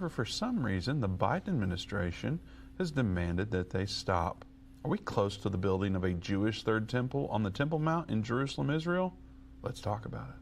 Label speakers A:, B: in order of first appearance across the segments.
A: However, for some reason, the Biden administration has demanded that they stop. Are we close to the building of a Jewish third temple on the Temple Mount in Jerusalem, Israel? Let's talk about it.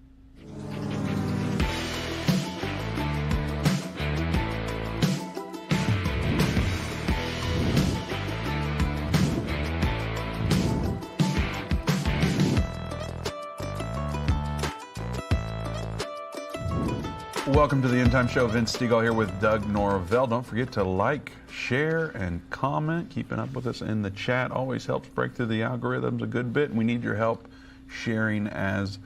A: Welcome to the Endtime Show. Vince Stegall here with Doug Norvell. Don't forget to like, share, and comment. Keeping up with us in the chat always helps break through the algorithms a good bit. We need your help sharing as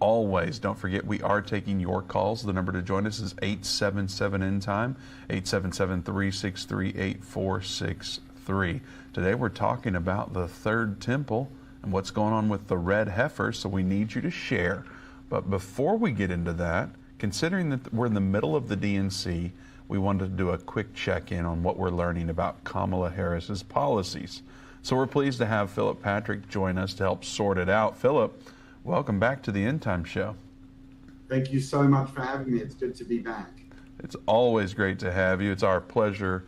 A: always. Don't forget we are taking your calls. The number to join us is 877 Endtime, 877-363-8463. Today we're talking about the third temple and what's going on with the red heifer, so we need you to share. But before we get into that, considering that we're in the middle of the DNC, we wanted to do a quick check-in on what we're learning about Kamala Harris's policies. So we're pleased to have Philip Patrick join us to help sort it out. Philip, welcome back to the Endtime Show.
B: Thank you so much for having me. It's good to be back.
A: It's always great to have you. It's our pleasure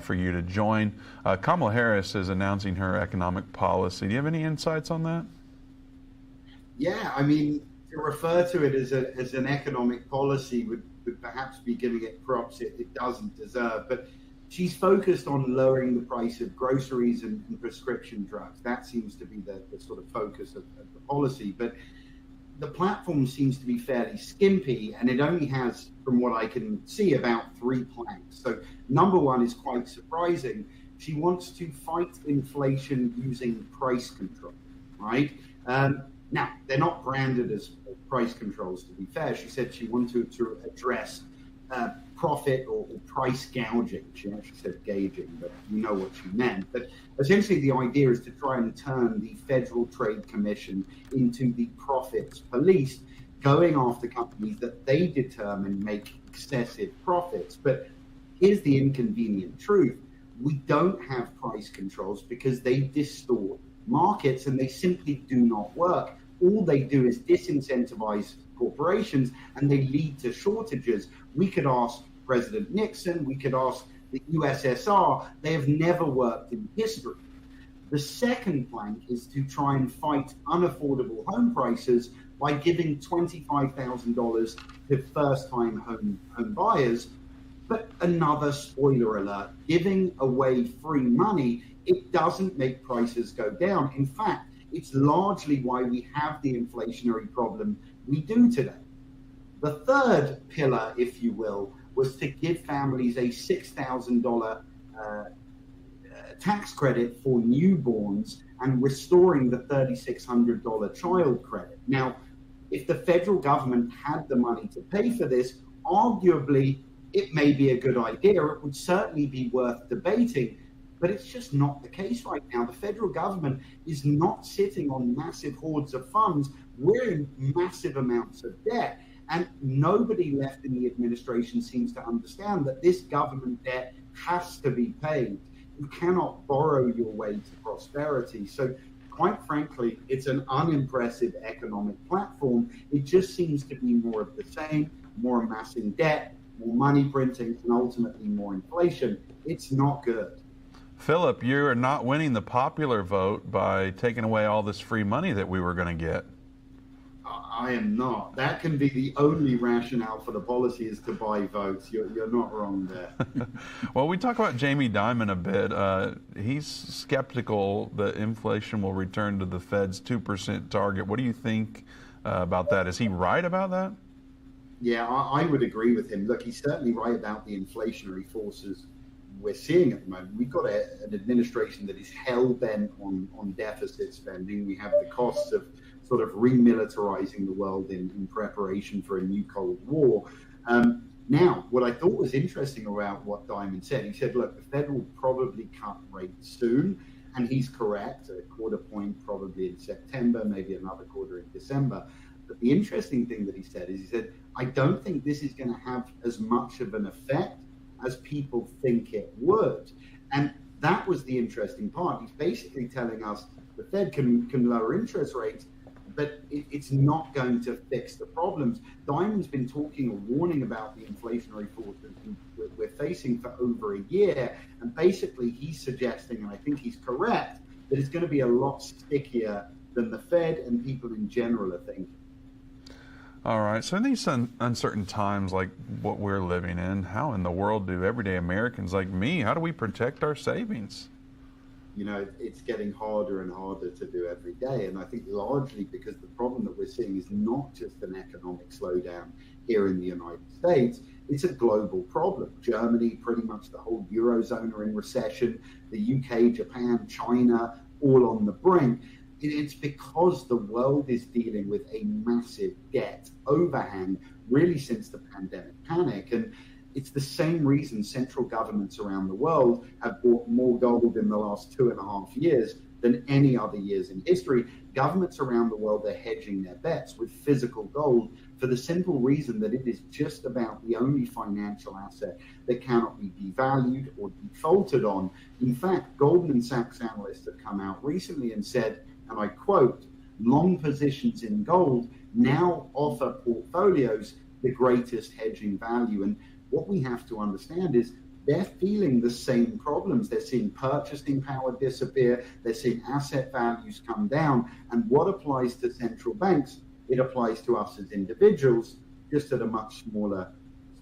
A: for you to join. Kamala Harris is announcing her economic policy. Do you have any insights on that?
B: Yeah, I mean, to refer to it as an economic policy would perhaps be giving it props it doesn't deserve. But she's focused on lowering the price of groceries and prescription drugs. That seems to be the sort of focus of the policy. But the platform seems to be fairly skimpy, and it only has, from what I can see, about 3 planks. So number one is quite surprising. She wants to fight inflation using price control, right? Now, they're not branded as price controls, to be fair. She said she wanted to address profit or price gouging. She actually said gauging, but you know what she meant. But essentially the idea is to try and turn the Federal Trade Commission into the profits police, going after companies that they determine make excessive profits. But here's the inconvenient truth. We don't have price controls because they distort markets and they simply do not work. All they do is disincentivize corporations and they lead to shortages. We could ask President Nixon, we could ask the USSR, they have never worked in history. The second plank is to try and fight unaffordable home prices by giving $25,000 to first-time home buyers. But another spoiler alert, giving away free money, it doesn't make prices go down. In fact, it's largely why we have the inflationary problem we do today. The third pillar, if you will, was to give families a $6,000 tax credit for newborns and restoring the $3,600 child credit. Now, if the federal government had the money to pay for this, arguably it may be a good idea. It would certainly be worth debating. But it's just not the case right now. The federal government is not sitting on massive hordes of funds. We're in massive amounts of debt. And nobody left in the administration seems to understand that this government debt has to be paid. You cannot borrow your way to prosperity. So quite frankly, it's an unimpressive economic platform. It just seems to be more of the same, more amassing debt, more money printing, and ultimately more inflation. It's not good.
A: Philip, you are not winning the popular vote by taking away all this free money that we were going to get.
B: I am not. That can be the only rationale for the policy, is to buy votes. You're not wrong there.
A: Well, we talk about Jamie Dimon a bit. He's skeptical that inflation will return to the Fed's 2% target. What do you think about that? Is he right about that?
B: Yeah, I would agree with him. Look, he's certainly right about the inflationary forces we're seeing at the moment. We've got an administration that is hell-bent on deficit spending. We have the costs of sort of remilitarizing the world in preparation for a new Cold War. Now, what I thought was interesting about what Dimon said, he said, look, the Fed will probably cut rates soon, and he's correct, a quarter point probably in September, maybe another quarter in December. But the interesting thing that he said is, he said, I don't think this is going to have as much of an effect as people think it would. And that was the interesting part. He's basically telling us the Fed can lower interest rates, but it's not going to fix the problems. Diamond's been talking or warning about the inflationary forces we're facing for over a year, and basically he's suggesting, and I think he's correct, that it's going to be a lot stickier than the Fed and people in general are thinking.
A: All right. So in these uncertain times like what we're living in, how in the world do everyday Americans like me, how do we protect our savings?
B: You know, it's getting harder and harder to do every day. And I think largely because the problem that we're seeing is not just an economic slowdown here in the United States, it's a global problem. Germany, pretty much the whole Eurozone are in recession, the UK, Japan, China, all on the brink. It's because the world is dealing with a massive debt overhang really since the pandemic panic. And it's the same reason central governments around the world have bought more gold in the last 2.5 years than any other years in history. Governments around the world are hedging their bets with physical gold for the simple reason that it is just about the only financial asset that cannot be devalued or defaulted on. In fact, Goldman Sachs analysts have come out recently and said, and I quote, long positions in gold now offer portfolios the greatest hedging value. And what we have to understand is they're feeling the same problems. They're seeing purchasing power disappear. They're seeing asset values come down. And what applies to central banks, it applies to us as individuals, just at a much smaller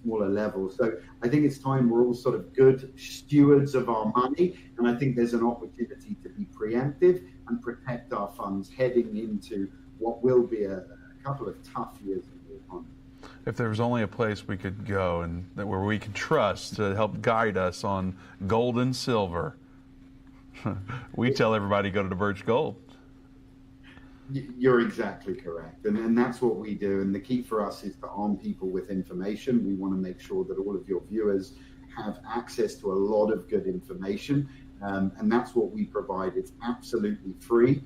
B: level. So I think it's time we're all sort of good stewards of our money. And I think there's an opportunity to be preemptive and protect our funds heading into what will be a couple of tough years in the economy.
A: If there was only a place we could go and where we could trust to help guide us on gold and silver, we tell everybody go to the Birch Gold.
B: You're exactly correct. And that's what we do. And the key for us is to arm people with information. We want to make sure that all of your viewers have access to a lot of good information. And that's what we provide. It's absolutely free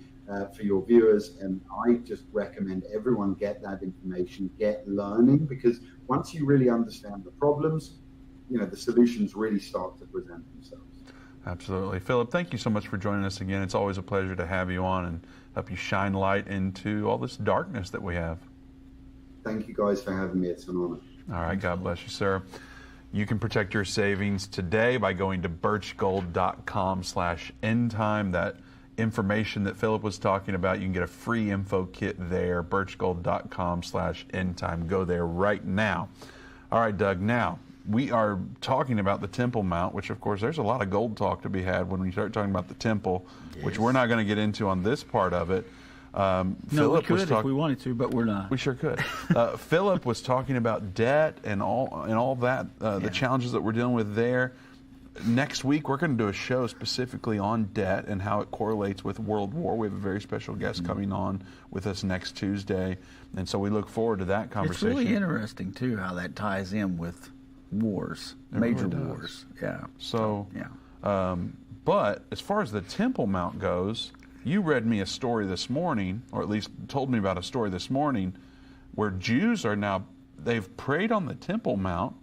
B: for your viewers. And I just recommend everyone get that information, get learning, because once you really understand the problems, you know, the solutions really start to present themselves.
A: Absolutely. Philip, thank you so much for joining us again. It's always a pleasure to have you on and help you shine light into all this darkness that we have.
B: Thank you guys for having me. It's an honor.
A: All right. God bless you, sir. You can protect your savings today by going to birchgold.com/endtime. That information that Philip was talking about, you can get a free info kit there, birchgold.com/endtime. Go there right now. All right, Doug, now we are talking about the Temple Mount, which, of course, there's a lot of gold talk to be had when we start talking about the temple, yes, which we're not going to get into on this part of it.
C: No, Philip we could if we wanted to, but we're not.
A: We sure could. Philip was talking about debt and all that, the challenges that we're dealing with there. Next week, we're going to do a show specifically on debt and how it correlates with World War. We have a very special guest coming on with us next Tuesday, and so we look forward to that conversation.
C: It's really interesting, too, how that ties in with wars, major wars. Yeah.
A: So, but as far as the Temple Mount goes, you read me a story this morning, or at least told me about a story this morning, where Jews are now, they've prayed on the Temple Mount,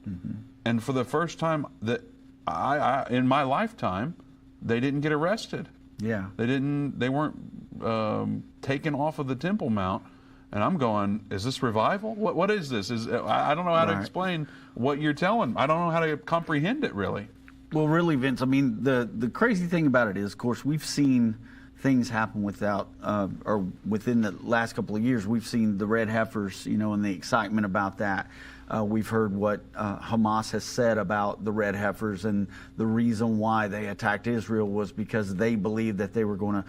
A: and for the first time that I in my lifetime, they didn't get arrested.
C: Yeah.
A: They weren't taken off of the Temple Mount. And I'm going, is this revival? What is this? I don't know how to explain what you're telling. I don't know how to comprehend it, really.
C: Well, really, Vince, I mean, the crazy thing about it is, of course, we've seen things happen or within the last couple of years. We've seen the red heifers, you know, and the excitement about that. We've heard what Hamas has said about the red heifers, and the reason why they attacked Israel was because they believed that they were going to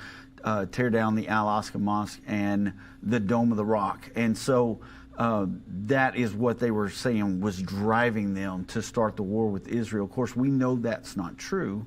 C: tear down the Al-Aqsa Mosque and the Dome of the Rock. And so that is what they were saying was driving them to start the war with Israel. Of course, we know that's not true,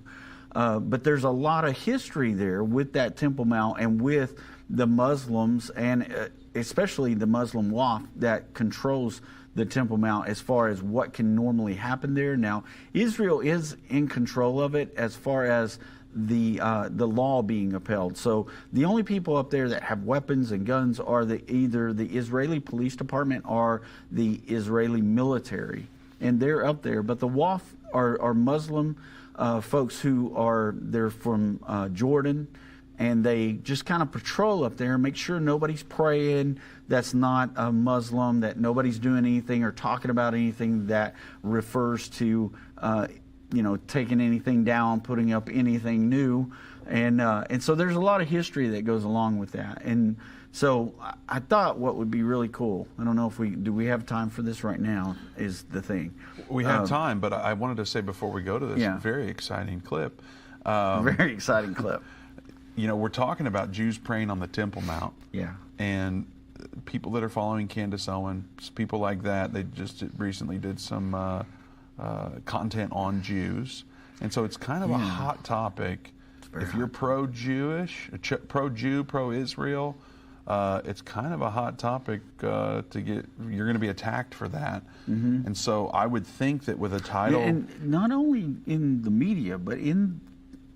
C: but there's a lot of history there with that Temple Mount and with the Muslims, and especially the Muslim Waqf that controls the Temple Mount as far as what can normally happen there. Now, Israel is in control of it as far as the law being upheld. So the only people up there that have weapons and guns are either the Israeli police department or the Israeli military, and they're up there. But the Waqf are Muslim folks they're from Jordan, and they just kind of patrol up there and make sure nobody's praying that's not a Muslim, that nobody's doing anything or talking about anything that refers to, taking anything down, putting up anything new. And so there's a lot of history that goes along with that. And so I thought what would be really cool, I don't know if we have time for this right now, is the thing.
A: We have time, but I wanted to say before we go to this very exciting clip.
C: Very exciting clip.
A: We're talking about Jews praying on the Temple Mount.
C: Yeah.
A: And people that are following Candace Owens, people like that, they just recently did some content on Jews. And so it's kind of a hot topic. If you're pro-Jewish, pro-Jew, pro-Israel, it's kind of a hot topic you're going to be attacked for that. Mm-hmm. And so I would think that with a title...
C: and not only in the media, but in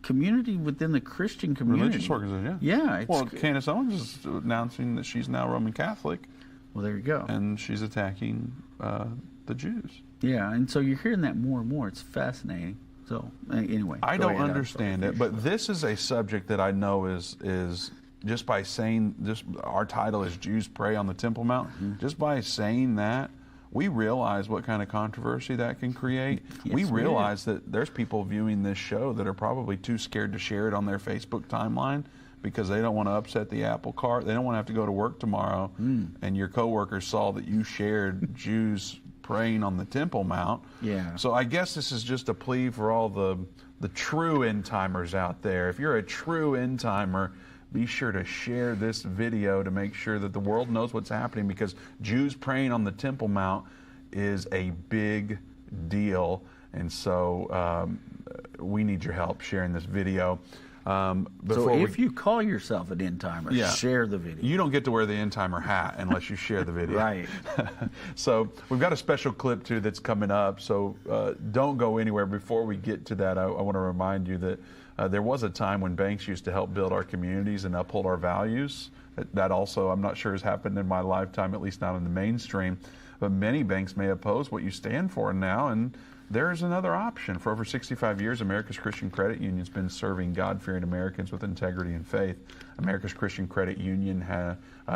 C: community within the Christian community.
A: Religious organization,
C: yeah.
A: Well, Candace Owens is announcing that she's now Roman Catholic.
C: Well, there you go.
A: And she's attacking the Jews.
C: Yeah, and so you're hearing that more and more. It's fascinating. So, anyway.
A: I don't understand it, but this is a subject that I know is just by saying, our title is Jews Pray on the Temple Mount, just by saying that, we realize what kind of controversy that can create.
C: Yes,
A: we realize that there's people viewing this show that are probably too scared to share it on their Facebook timeline because they don't want to upset the apple cart. They don't want to have to go to work tomorrow, and your coworkers saw that you shared Jews praying on the Temple Mount.
C: Yeah.
A: So I guess this is just a plea for all the true end timers out there. If you're a true end timer, be sure to share this video to make sure that the world knows what's happening, because Jews praying on the Temple Mount is a big deal. And so we need your help sharing this video.
C: So if you call yourself an end timer, share the video.
A: You don't get to wear the end timer hat unless you share the video.
C: Right.
A: So we've got a special clip too that's coming up. So don't go anywhere. Before we get to that, I want to remind you that there was a time when banks used to help build our communities and uphold our values. That also, I'm not sure, has happened in my lifetime, at least not in the mainstream. But many banks may oppose what you stand for now, and there's another option. For over 65 years, America's Christian Credit Union has been serving God-fearing Americans with integrity and faith. America's Christian Credit Union,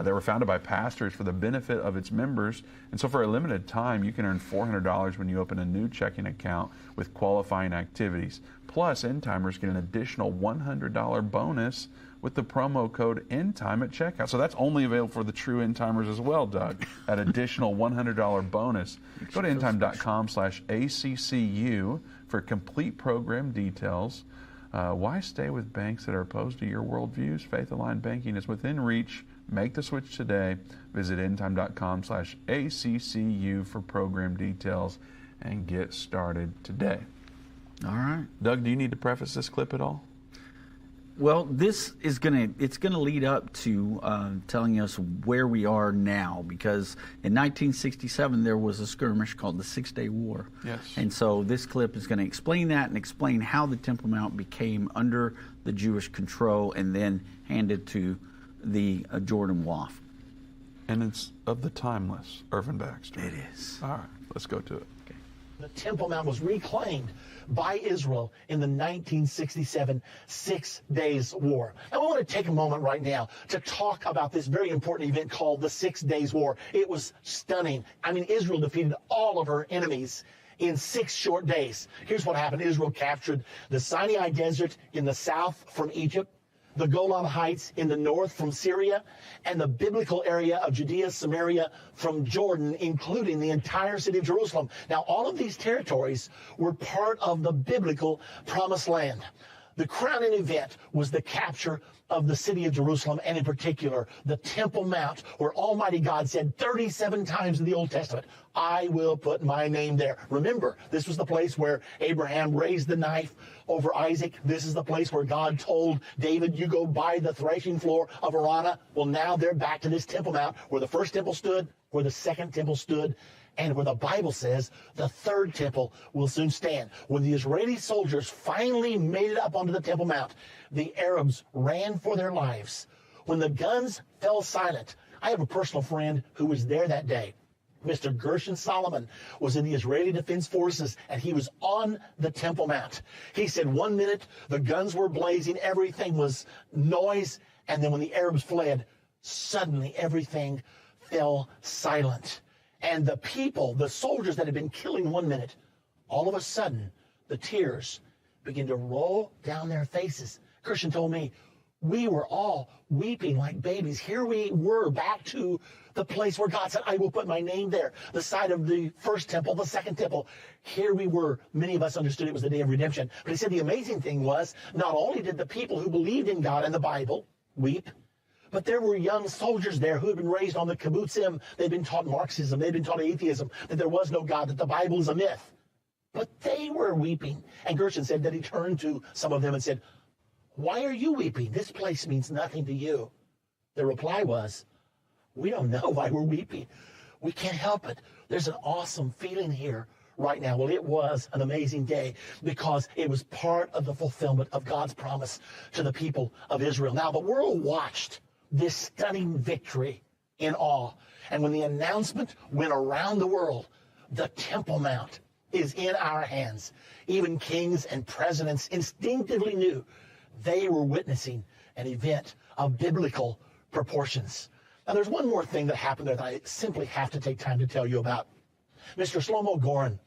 A: they were founded by pastors for the benefit of its members. And so for a limited time, you can earn $400 when you open a new checking account with qualifying activities. Plus, end-timers get an additional $100 bonus with the promo code Endtime at checkout. So that's only available for the true end-timers as well, Doug. That additional $100 bonus. Go to endtime.com/ACCU for complete program details. Why stay with banks that are opposed to your worldviews? Faith-aligned banking is within reach. Make the switch today. Visit endtime.com/ACCU for program details and get started today.
C: All right.
A: Doug, do you need to preface this clip at all?
C: Well, this is it's gonna lead up to telling us where we are now, because in 1967 there was a skirmish called the 6-Day War.
A: Yes.
C: And so this clip is going to explain that and explain how the Temple Mount became under the Jewish control and then handed to the Jordan Wharf.
A: And it's of the timeless Irvin Baxter.
C: It is.
A: All right, let's go to it.
C: Okay.
D: The Temple Mount was reclaimed by Israel in the 1967 6 Days War. And we want to take a moment right now to talk about this very important event called the 6 Days War. It was stunning. I mean, Israel defeated all of her enemies in 6 short days. Here's what happened. Israel captured the Sinai Desert in the south from Egypt, the Golan Heights in the north from Syria, and the biblical area of Judea, Samaria from Jordan, including the entire city of Jerusalem. Now, all of these territories were part of the biblical Promised Land. The crowning event was the capture of the city of Jerusalem, and in particular, the Temple Mount, where Almighty God said 37 times in the Old Testament, I will put my name there. Remember, this was the place where Abraham raised the knife over Isaac. This is the place where God told David, you go by the threshing floor of Arana. Well, now they're back to this Temple Mount, where the first temple stood, where the second temple stood, and where the Bible says the third temple will soon stand. When the Israeli soldiers finally made it up onto the Temple Mount, the Arabs ran for their lives. When the guns fell silent, I have a personal friend who was there that day. Mr. Gershon Solomon was in the Israeli Defense Forces, and he was on the Temple Mount. He said 1 minute the guns were blazing, everything was noise, and then when the Arabs fled, suddenly everything fell silent. And the people, the soldiers that had been killing 1 minute, all of a sudden, the tears began to roll down their faces. Gershon told me, we were all weeping like babies. Here we were back to the place where God said, I will put my name there, the site of the first temple, the second temple. Here we were. Many of us understood it was the day of redemption. But he said the amazing thing was, not only did the people who believed in God and the Bible weep, but there were young soldiers there who had been raised on the kibbutzim. They'd been taught Marxism. They'd been taught atheism, that there was no God, that the Bible is a myth. But they were weeping. And Gershon said that he turned to some of them and said, why are you weeping? This place means nothing to you. The reply was, we don't know why we're weeping. We can't help it. There's an awesome feeling here right now. Well, it was an amazing day because it was part of the fulfillment of God's promise to the people of Israel. Now, the world watched this stunning victory in awe. And when the announcement went around the world, the Temple Mount is in our hands. Even kings and presidents instinctively knew they were witnessing an event of biblical proportions. Now, there's one more thing that happened there that I simply have to take time to tell you about. Mr. Shlomo Goren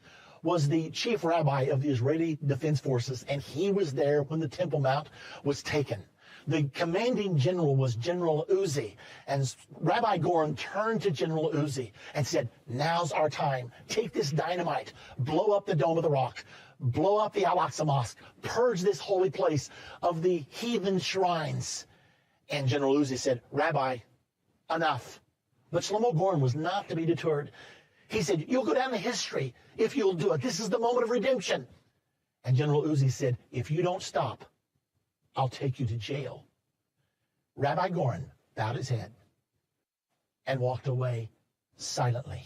D: was the chief rabbi of the Israeli Defense Forces, and he was there when the Temple Mount was taken. The commanding general was General Uzi, and Rabbi Goren turned to General Uzi and said, now's our time. Take this dynamite, blow up the Dome of the Rock, blow up the Al-Aqsa Mosque, purge this holy place of the heathen shrines. And General Uzi said, Rabbi, enough. But Shlomo Goren was not to be deterred. He said, you'll go down to history if you'll do it. This is the moment of redemption. And General Uzi said, if you don't stop, I'll take you to jail. Rabbi Goren bowed his head and walked away silently.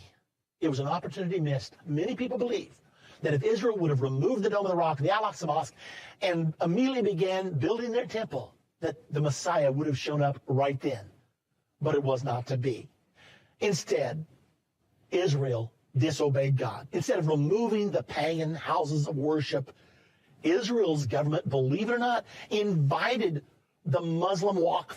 D: It was an opportunity missed. Many people believe that if Israel would have removed the Dome of the Rock, the Al-Aqsa Mosque, and immediately began building their temple, that the Messiah would have shown up right then. But it was not to be. Instead, Israel disobeyed God. Instead of removing the pagan houses of worship, Israel's government, believe it or not, invited the Muslim Waqf,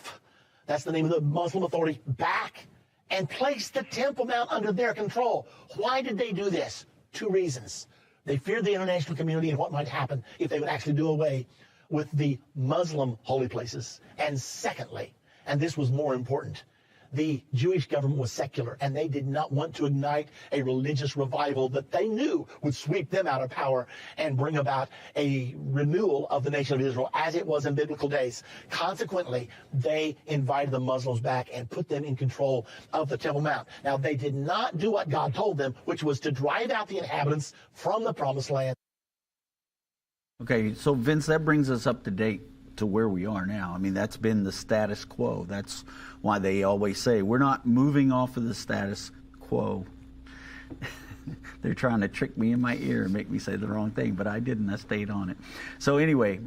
D: that's the name of the Muslim Authority, back and placed the Temple Mount under their control. Why did they do this? Two reasons. They feared the international community and what might happen if they would actually do away with the Muslim holy places. And secondly, and this was more important, the Jewish government was secular, and they did not want to ignite a religious revival that they knew would sweep them out of power and bring about a renewal of the nation of Israel as it was in biblical days. Consequently, they invited the Muslims back and put them in control of the Temple Mount. Now, they did not do what God told them, which was to drive out the inhabitants from the Promised Land.
C: Okay, so Vince, that brings us up to date to where we are now. I mean, that's been the status quo. That's why they always say we're not moving off of the status quo. They're trying to trick me in my ear and make me say the wrong thing, but I didn't. I stayed on it. So anyway,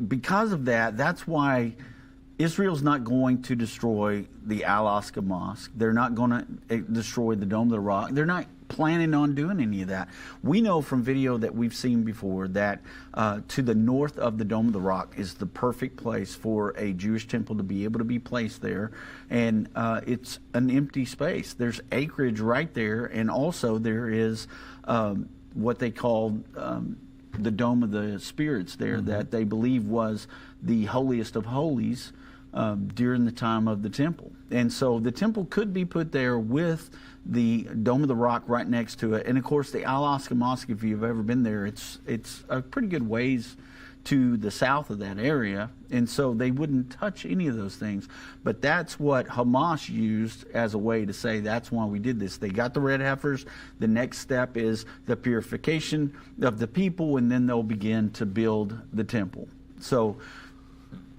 C: because of that, that's why Israel's not going to destroy the Al-Aqsa Mosque. They're not going to destroy the Dome of the Rock. They're not planning on doing any of that. We know from video that we've seen before that to the north of the Dome of the Rock is the perfect place for a Jewish temple to be able to be placed there. And it's an empty space. There's acreage right there. And also there is what they call the Dome of the Spirits there, that they believe was the holiest of holies during the time of the temple. And so the temple could be put there with the Dome of the Rock right next to it. And of course the Al-Aqsa Mosque, if you've ever been there, it's a pretty good ways to the south of that area. And so they wouldn't touch any of those things. But that's what Hamas used as a way to say that's why we did this. They got the red heifers. The next step is the purification of the people, and then they'll begin to build the temple. So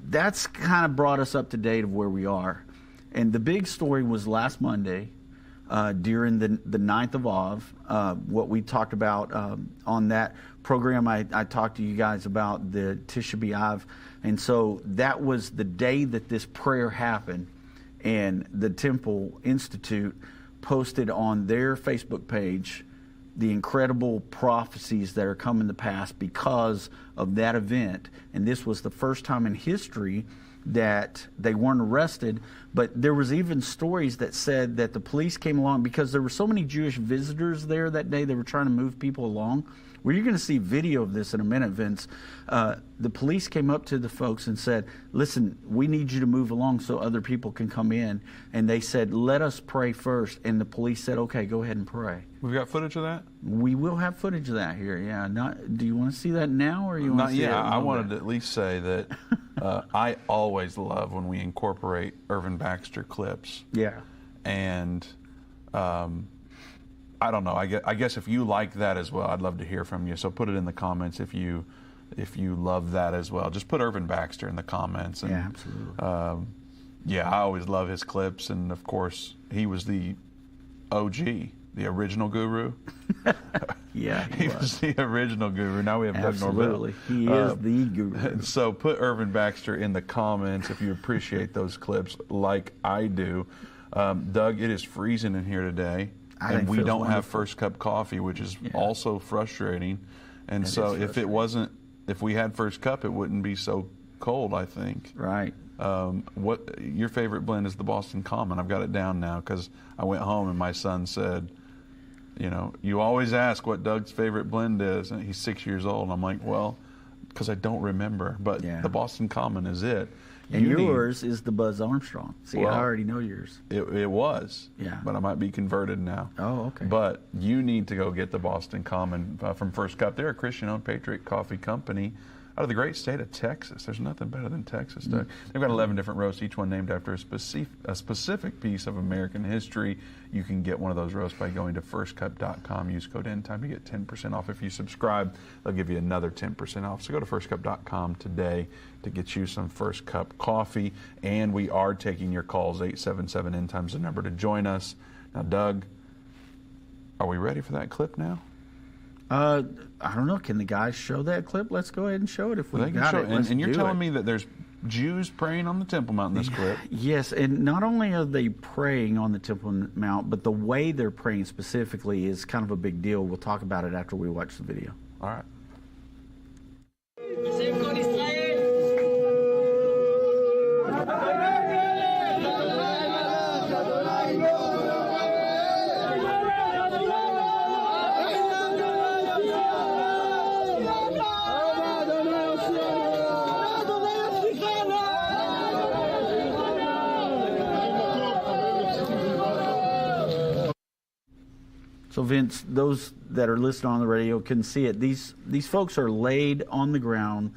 C: that's kind of brought us up to date of where we are. And the big story was last Monday during the 9th of Av, what we talked about on that program. I talked to you guys about the Tisha B'Av. And so that was the day that this prayer happened. And the Temple Institute posted on their Facebook page the incredible prophecies that are coming to pass because of that event. And this was the first time in history that they weren't arrested, but there was even stories that said that the police came along because there were so many Jewish visitors there that day. They were trying to move people along. Well, you're going to see video of this in a minute, Vince. The police came up to the folks and said, listen, we need you to move along so other people can come in. And they said, let us pray first. And the police said, okay, go ahead and pray.
A: We've got footage of that?
C: We will have footage of that here, yeah. Do you want to see that now, or you want to see it?
A: Not yet. I wanted to at least say that I always love when we incorporate Irvin Baxter clips.
C: Yeah.
A: And I don't know. I guess if you like that as well, I'd love to hear from you. So put it in the comments if you love that as well. Just put Irvin Baxter in the comments. And,
C: yeah, absolutely.
A: Yeah, I always love his clips, and of course he was the OG, the original guru.
C: Yeah,
A: he was the original guru. Now we have Doug Norvell.
C: Absolutely, he is the guru.
A: So put Irvin Baxter in the comments if you appreciate those clips, like I do. Doug, it is freezing in here today. And we don't have First Cup coffee, which is also frustrating. And so if we had First Cup, it wouldn't be so cold, I think.
C: Right.
A: What your favorite blend is the Boston Common. I've got it down now because I went home and my son said, you know, you always ask what Doug's favorite blend is. And he's 6 years old. And I'm like, well, because I don't remember. But the Boston Common is it.
C: And yours is the Buzz Armstrong. See, I already know yours.
A: It was.
C: Yeah.
A: But I might be converted now.
C: Oh, okay.
A: But you need to go get the Boston Common from First Cup. They're a Christian-owned Patriot Coffee Company out of the great state of Texas. There's nothing better than Texas, Doug. They've got 11 different roasts, each one named after a specific piece of American history. You can get one of those roasts by going to firstcup.com. Use code Endtime to get 10% off. If you subscribe, they'll give you another 10% off. So go to firstcup.com today to get you some First Cup coffee. And we are taking your calls. 877 Endtime is the number to join us. Now, Doug, are we ready for that clip now?
C: I don't know. Can the guys show that clip? Let's go ahead and show it if we got it.
A: And you're telling me that there's Jews praying on the Temple Mount in this clip?
C: Yes, and not only are they praying on the Temple Mount, but the way they're praying specifically is kind of a big deal. We'll talk about it after we watch the video.
A: All right.
C: So Vince, those that are listening on the radio can see it. These folks are laid on the ground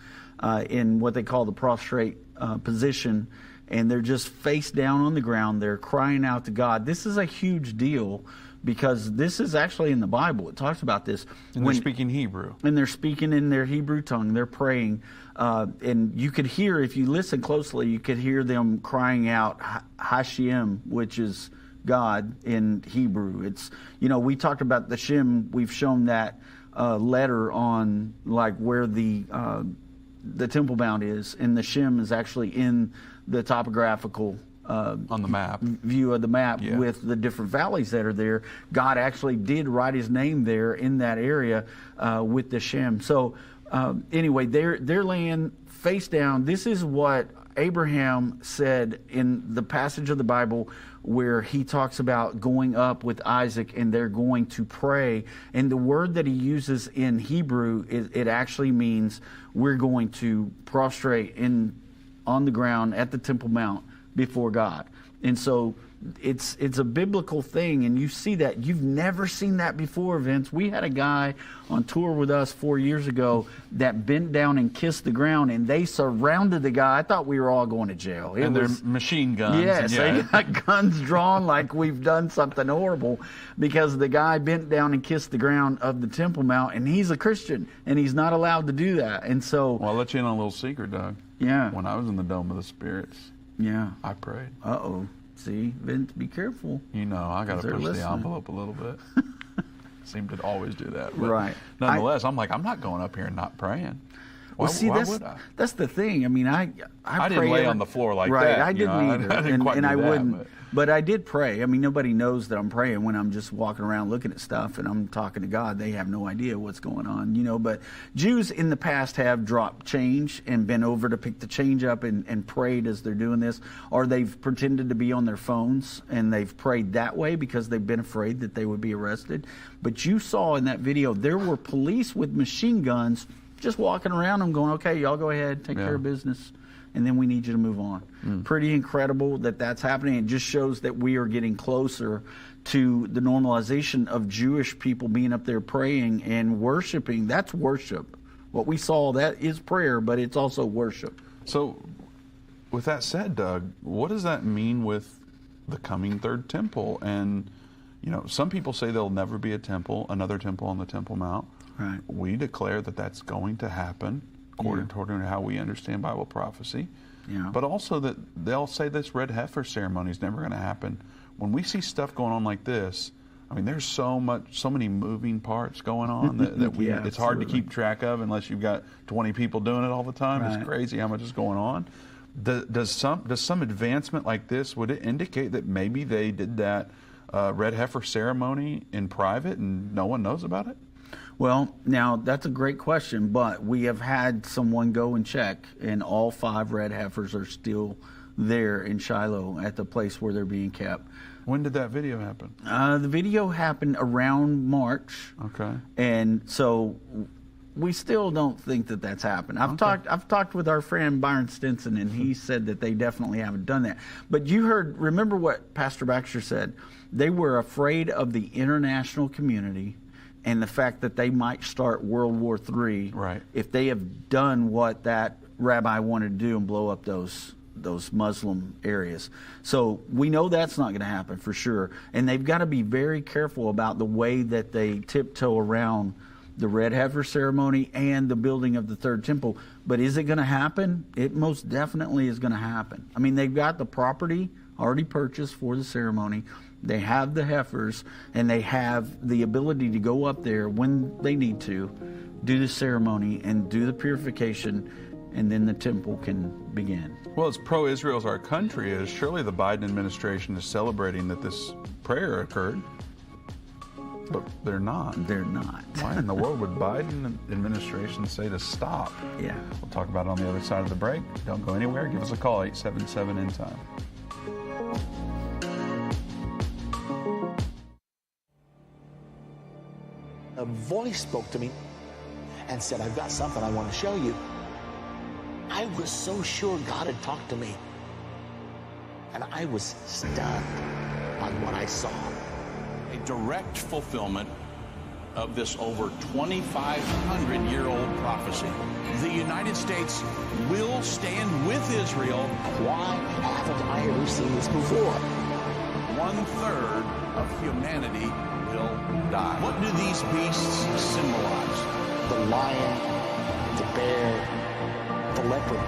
C: in what they call the prostrate position, and they're just face down on the ground. They're crying out to God. This is a huge deal because this is actually in the Bible. It talks about this.
A: And they're speaking Hebrew.
C: And they're speaking in their Hebrew tongue. They're praying. And you could hear, if you listen closely, you could hear them crying out Hashem, which is God in Hebrew. It's, you know, we talked about the Shem. We've shown that letter on like where the Temple Mount is, and the Shem is actually in the topographical
A: on the map
C: view of the map with the different valleys that are there. God actually did write His name there in that area with the Shem. So anyway, they're laying face down. This is what Abraham said in the passage of the Bible where he talks about going up with Isaac and they're going to pray. And the word that he uses in Hebrew, it actually means we're going to prostrate on the ground at the Temple Mount before God. And so it's a biblical thing, and you see that. You've never seen that before, Vince. We had a guy on tour with us 4 years ago that bent down and kissed the ground, and they surrounded the guy. I thought we were all going to jail.
A: And they're machine guns.
C: Yes, they got guns drawn like we've done something horrible because the guy bent down and kissed the ground of the Temple Mount, and he's a Christian, and he's not allowed to do that. And so,
A: well, I'll let you in on a little secret, Doug.
C: Yeah.
A: When I was in the Dome of the Spirits, I prayed.
C: Uh-oh. See, Vince, be careful.
A: You know, I got to push the envelope a little bit. Seem to always do that. But
C: right.
A: Nonetheless, I'm like, I'm not going up here and not praying. Why would I?
C: That's the thing. I mean, I
A: didn't lay on the floor like that.
C: Right, I didn't either.
A: I didn't quite do
C: I
A: that,
C: wouldn't.
A: But
C: But I did pray. I mean, nobody knows that I'm praying when I'm just walking around looking at stuff and I'm talking to God. They have no idea what's going on, But Jews in the past have dropped change and been over to pick the change up and prayed as they're doing this. Or they've pretended to be on their phones and they've prayed that way because they've been afraid that they would be arrested. But you saw in that video, there were police with machine guns just walking around them going, okay, y'all go ahead, take care of business, and then we need you to move on. Pretty incredible that that's happening. It just shows that we are getting closer to the normalization of Jewish people being up there praying and worshiping. That's worship. What we saw, that is prayer, but it's also worship.
A: So with that said, Doug, what does that mean with the coming third temple? And, some people say there'll never be another temple on the Temple Mount.
C: Right.
A: We declare that that's going to happen according to how we understand Bible prophecy.
C: Yeah.
A: But also that they'll say this red heifer ceremony is never going to happen. When we see stuff going on like this, I mean, there's so many moving parts going on that it's hard to keep track of unless you've got 20 people doing it all the time. Right. It's crazy how much is going on. Does some advancement like this, would it indicate that maybe they did that red heifer ceremony in private and no one knows about it?
C: Well, now that's a great question, but we have had someone go and check, and all 5 red heifers are still there in Shiloh at the place where they're being kept.
A: When did that video happen?
C: The video happened around March.
A: Okay.
C: And so we still don't think that that's happened. I've talked with our friend Byron Stinson, and he said that they definitely haven't done that. But remember what Pastor Baxter said. They were afraid of the international community and the fact that they might start World War III if they have done what that rabbi wanted to do and blow up those Muslim areas. So we know that's not going to happen for sure. And they've got to be very careful about the way that they tiptoe around the red heifer ceremony and the building of the third temple. But is it going to happen? It most definitely is going to happen. I mean, they've got the property already purchased for the ceremony. They have the heifers, and they have the ability to go up there when they need to, do the ceremony and do the purification, and then the temple can begin.
A: Well, as pro-Israel as our country is, surely the Biden administration is celebrating that this prayer occurred, but they're not.
C: They're not.
A: Why in the world would Biden administration say to stop?
C: Yeah.
A: We'll talk about it on the other side of the break. Don't go anywhere. Give us a call, 877 Endtime.
D: A voice spoke to me and said, I've got something I want to show you. I was so sure God had talked to me. And I was stunned by what I saw.
E: A direct fulfillment of this over 2,500-year-old prophecy. The United States will stand with Israel.
D: Why haven't I ever seen this before?
E: 1/3 of humanity will die. What do these beasts symbolize?
D: The lion, the bear, the leopard.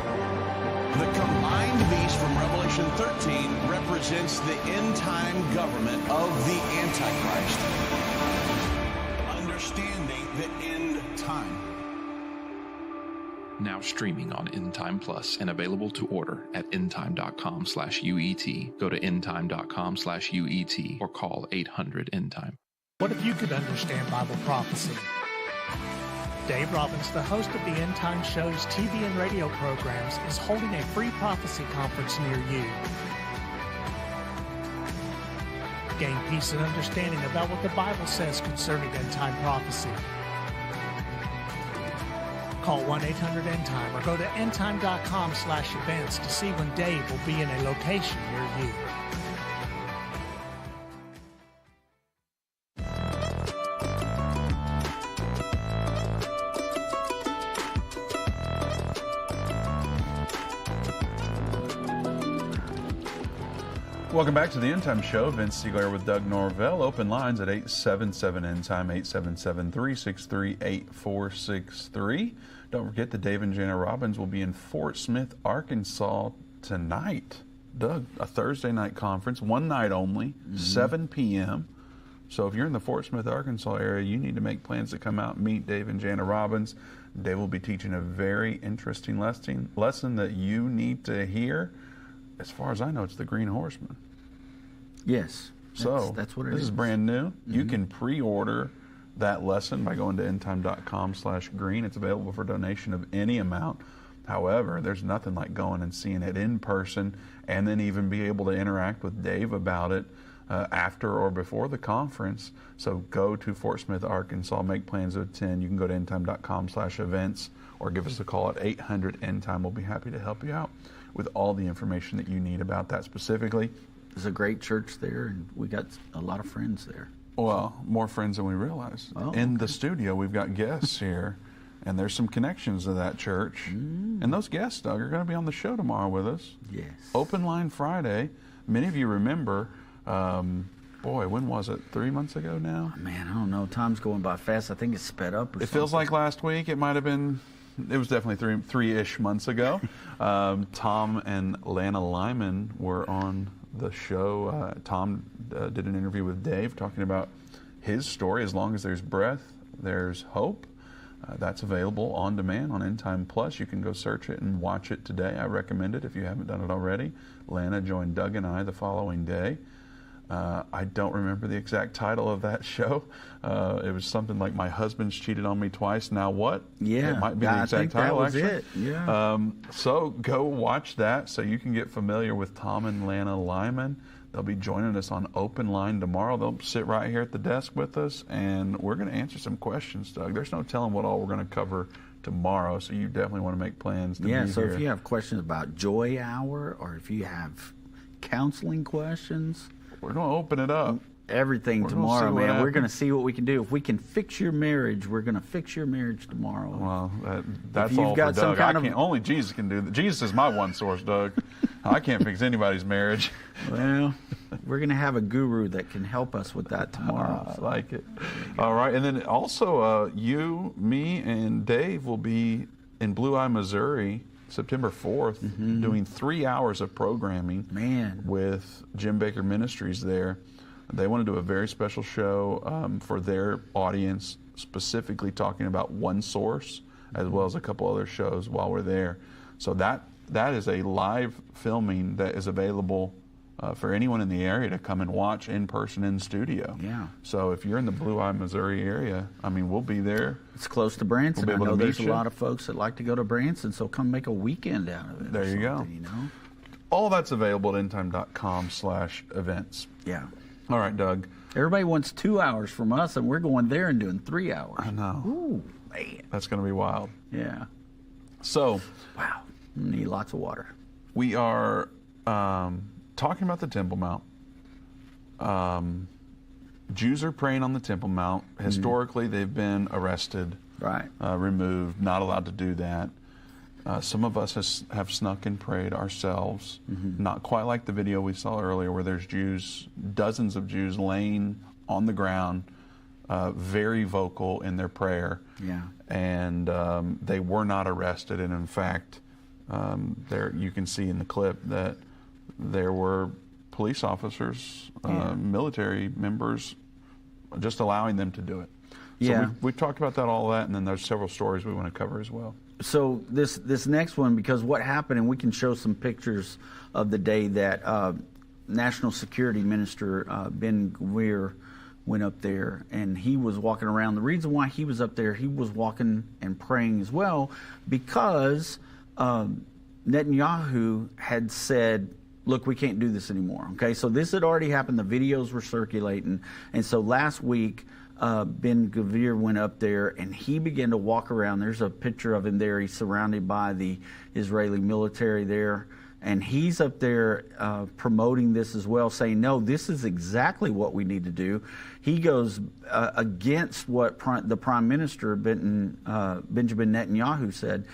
E: The combined beast from Revelation 13 represents the end-time government of the Antichrist. Understanding the end time.
F: Now streaming on Endtime Plus and available to order at endtime.com/UET. Go to endtime.com/UET or call 800-ENDTIME.
G: What if you could understand Bible prophecy? Dave Robbins, the host of the End Time Show's TV and radio programs, is holding a free prophecy conference near you. Gain peace and understanding about what the Bible says concerning end time prophecy. Call 1-800-ENDTIME or go to endtime.com/events to see when Dave will be in a location near you.
A: Welcome back to the Endtime Show. Vince Siegler with Doug Norvell. Open lines at 877-ENDTIME, 877-363-8463. Don't forget that Dave and Jana Robbins will be in Fort Smith, Arkansas tonight. Doug, a Thursday night conference, one night only, 7 p.m. So if you're in the Fort Smith, Arkansas area, you need to make plans to come out and meet Dave and Jana Robbins. Dave will be teaching a very interesting lesson that you need to hear. As far as I know, it's the Green Horseman.
C: Yes.
A: So
C: that's what it is.
A: This is brand new. You can pre-order that lesson by going to endtime.com/green. It's available for donation of any amount. However, there's nothing like going and seeing it in person and then even be able to interact with Dave about it after or before the conference. So go to Fort Smith, Arkansas, make plans to attend. You can go to endtime.com/events or give us a call at 800-ENDTIME. We'll be happy to help you out with all the information that you need about that specifically.
C: There's a great church there, and we got a lot of friends there.
A: Well, more friends than we realize. In the studio, we've got guests here, and there's some connections to that church. And those guests, Doug, are going to be on the show tomorrow with us.
C: Yes.
A: Open Line Friday. Many of you remember, when was it? 3 months ago now?
C: Man, I don't know. Time's going by fast. I think it's sped up or something.
A: It feels like last week. It might have been, it was definitely three-ish months ago. Tom and Lana Lyman were on the show. Tom did an interview with Dave talking about his story. As long as there's breath, there's hope. That's available on demand on Endtime Plus. You can go search it and watch it today. I recommend it if you haven't done it already. Lana joined Doug and I the following day. I don't remember the exact title of that show. It was something like "My Husband's Cheated on Me Twice. Now What?"
C: Yeah,
A: it might be the exact title.
C: That was
A: actually.
C: it. Yeah.
A: So go watch that so you can get familiar with Tom and Lana Lyman. They'll be joining us on Open Line tomorrow. They'll sit right here at the desk with us, and we're going to answer some questions, Doug. There's no telling what all we're going to cover tomorrow, so you definitely want to make plans to be here.
C: Yeah, so if you have questions about Joy Hour or if you have counseling questions,
A: we're going to open it up.
C: Everything tomorrow, man. We're going to see what we can do. If we can fix your marriage, we're going to fix your marriage tomorrow.
A: Well, that's all for Doug. Only Jesus can do that. Jesus is my one source, Doug. I can't fix anybody's marriage.
C: Well, we're going to have a guru that can help us with that tomorrow.
A: I like it. All right. And then also, you, me, and Dave will be in Blue Eye, Missouri, September 4th, doing 3 hours of programming with Jim Baker Ministries there. They want to do a very special show for their audience, specifically talking about One Source, as well as a couple other shows while we're there. So that is a live filming that is available for anyone in the area to come and watch in person in studio.
C: Yeah.
A: So if you're in the Blue Eye, Missouri area, I mean, we'll be there.
C: It's close to Branson.
A: We'll be able
C: I know
A: to
C: there's
A: meet
C: a
A: you.
C: lot of folks that like to go to Branson, so come make a weekend out of it.
A: There you go.
C: You know?
A: All that's available at endtime.com/events.
C: Yeah.
A: All right, Doug.
C: Everybody wants 2 hours from us, and we're going there and doing 3 hours.
A: I know.
C: Ooh, man.
A: That's going to be wild.
C: Yeah.
A: So,
C: wow. Need lots of water.
A: We are talking about the Temple Mount. Jews are praying on the Temple Mount. Historically, they've been arrested, removed, not allowed to do that. Some of us have snuck and prayed ourselves, not quite like the video we saw earlier where there's Jews, dozens of Jews laying on the ground, very vocal in their prayer.
C: Yeah.
A: And they were not arrested. And in fact, there you can see in the clip that there were police officers, military members, just allowing them to do it. So we've talked about all that, and then there's several stories we want to cover as well.
C: So this next one, because what happened, and we can show some pictures of the day that National Security Minister Ben Gvir went up there, and he was walking around. The reason why he was up there, he was walking and praying as well, because Netanyahu had said, look, we can't do this anymore. Okay, so this had already happened. The videos were circulating. And so last week, Ben Gvir went up there and he began to walk around. There's a picture of him there. He's surrounded by the Israeli military there. And he's up there promoting this as well, saying, no, this is exactly what we need to do. He goes against what the Prime Minister, Benjamin Netanyahu, said.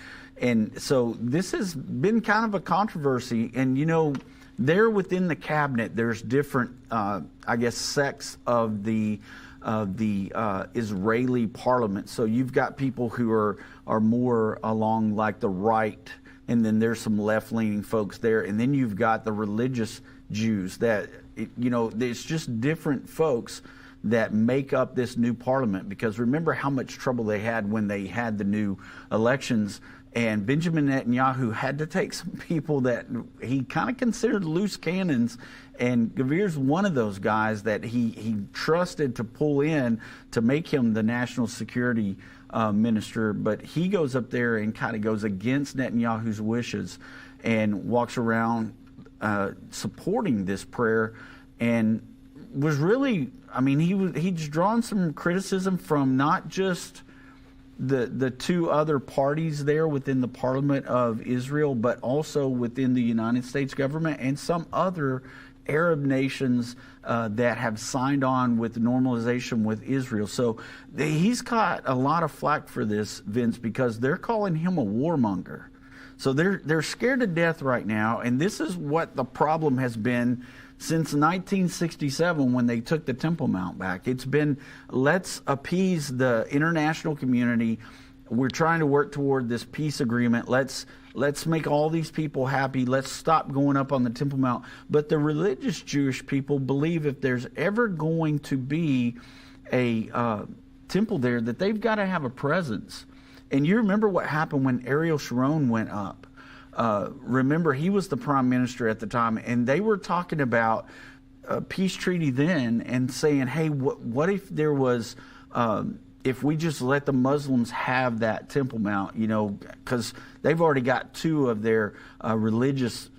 C: And so this has been kind of a controversy. And, you know, there within the cabinet, there's different, sects of the Israeli parliament. So you've got people who are more along like the right, and then there's some left-leaning folks there, and then you've got the religious Jews that, it's just different folks that make up this new parliament. Because remember how much trouble they had when they had the new elections, And Benjamin Netanyahu had to take some people that he kind of considered loose cannons, and Gavir's one of those guys that he trusted to pull in to make him the national security minister. But he goes up there and kind of goes against Netanyahu's wishes and walks around supporting this prayer, and was really, I mean, he's drawn some criticism from not just the two other parties there within the Parliament of Israel, but also within the United States government and some other Arab nations that have signed on with normalization with Israel. So he's got a lot of flack for this, Vince, because they're calling him a warmonger. So they're scared to death right now, and this is what the problem has been since 1967 when they took the Temple Mount back. It's been, let's appease the international community. We're trying to work toward this peace agreement. Let's make all these people happy. Let's stop going up on the Temple Mount. But the religious Jewish people believe if there's ever going to be a temple there, that they've got to have a presence. And you remember what happened when Ariel Sharon went up. Remember, he was the prime minister at the time, and they were talking about a peace treaty then and saying, hey, what if there was, if we just let the Muslims have that Temple Mount, you know, because they've already got two of their religious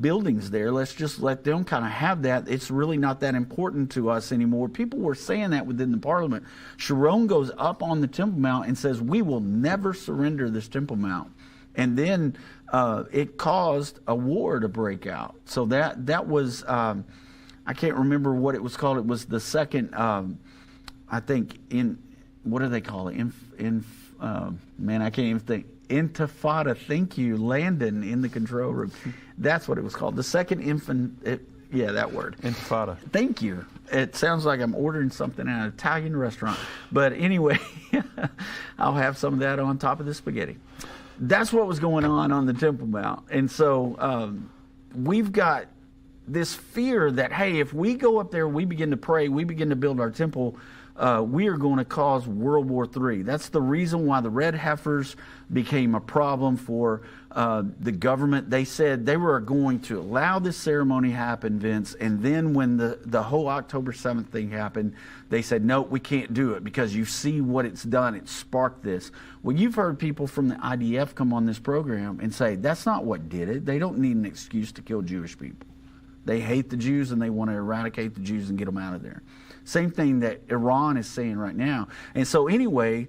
C: buildings there. Let's just let them kind of have that. It's really not that important to us anymore. People were saying that within the parliament. Sharon goes up on the Temple Mount and says, we will never surrender this Temple Mount. And then it caused a war to break out. So that was, I can't remember what it was called. It was the second, I think, what do they call it? Man, I can't even think. Intifada. Thank you, Landon, in the control room. That's what it was called. The second yeah, that word.
A: Intifada.
C: Thank you. It sounds like I'm ordering something at an Italian restaurant. But anyway, I'll have some of that on top of the spaghetti. That's what was going on the Temple Mount. And so we've got this fear that, hey, if we go up there, we begin to pray, we begin to build our temple, we are going to cause World War III. That's the reason why the red heifers became a problem for the government. They said they were going to allow this ceremony happen, Vince, and then when the whole October 7th thing happened, they said, no, we can't do it because you see what it's done. It sparked this. Well, you've heard people from the IDF come on this program and say, that's not what did it. They don't need an excuse to kill Jewish people. They hate the Jews and they want to eradicate the Jews and get them out of there. Same thing that Iran is saying right now. And so anyway,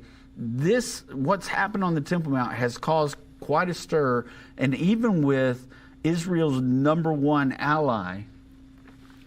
C: what's happened on the Temple Mount has caused quite a stir, and even with Israel's number one ally,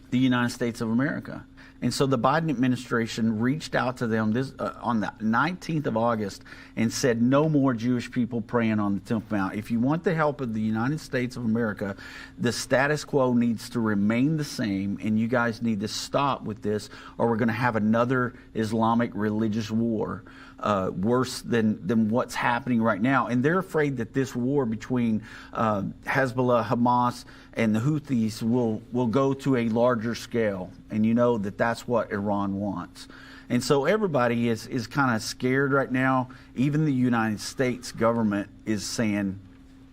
C: the United States of America. And so the Biden administration reached out to them on the 19th of August and said, no more Jewish people praying on the Temple Mount. If you want the help of the United States of America, the status quo needs to remain the same, and you guys need to stop with this, or we're going to have another Islamic religious war, worse than what's happening right now. And they're afraid that this war between Hezbollah, Hamas, and the Houthis will go to a larger scale. And you know that's what Iran wants. And so everybody is kind of scared right now. Even the United States government is saying,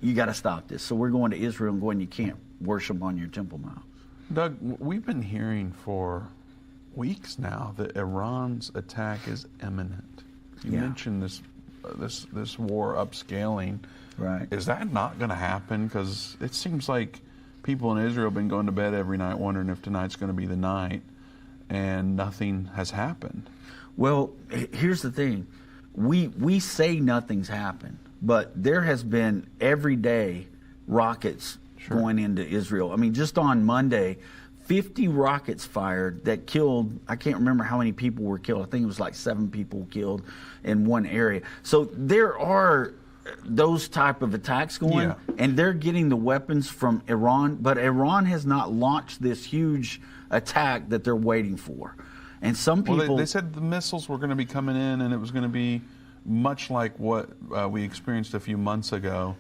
C: you got to stop this. So we're going to Israel and going, you can't worship on your Temple Mount.
A: Doug, we've been hearing for weeks now that Iran's attack is imminent. You mentioned this war upscaling.
C: Right.
A: Is that not going to happen? Because it seems like people in Israel have been going to bed every night wondering if tonight's going to be the night, and nothing has happened.
C: Well, here's the thing. We say nothing's happened, but there has been every day rockets going into Israel. I mean, just on Monday, 50 rockets fired that killed, I can't remember how many people were killed. I think it was like 7 people killed in one area. So there are those type of attacks going, and they're getting the weapons from Iran, but Iran has not launched this huge attack that they're waiting for. And some people...
A: Well, they said the missiles were going to be coming in, and it was going to be much like what we experienced a few months ago.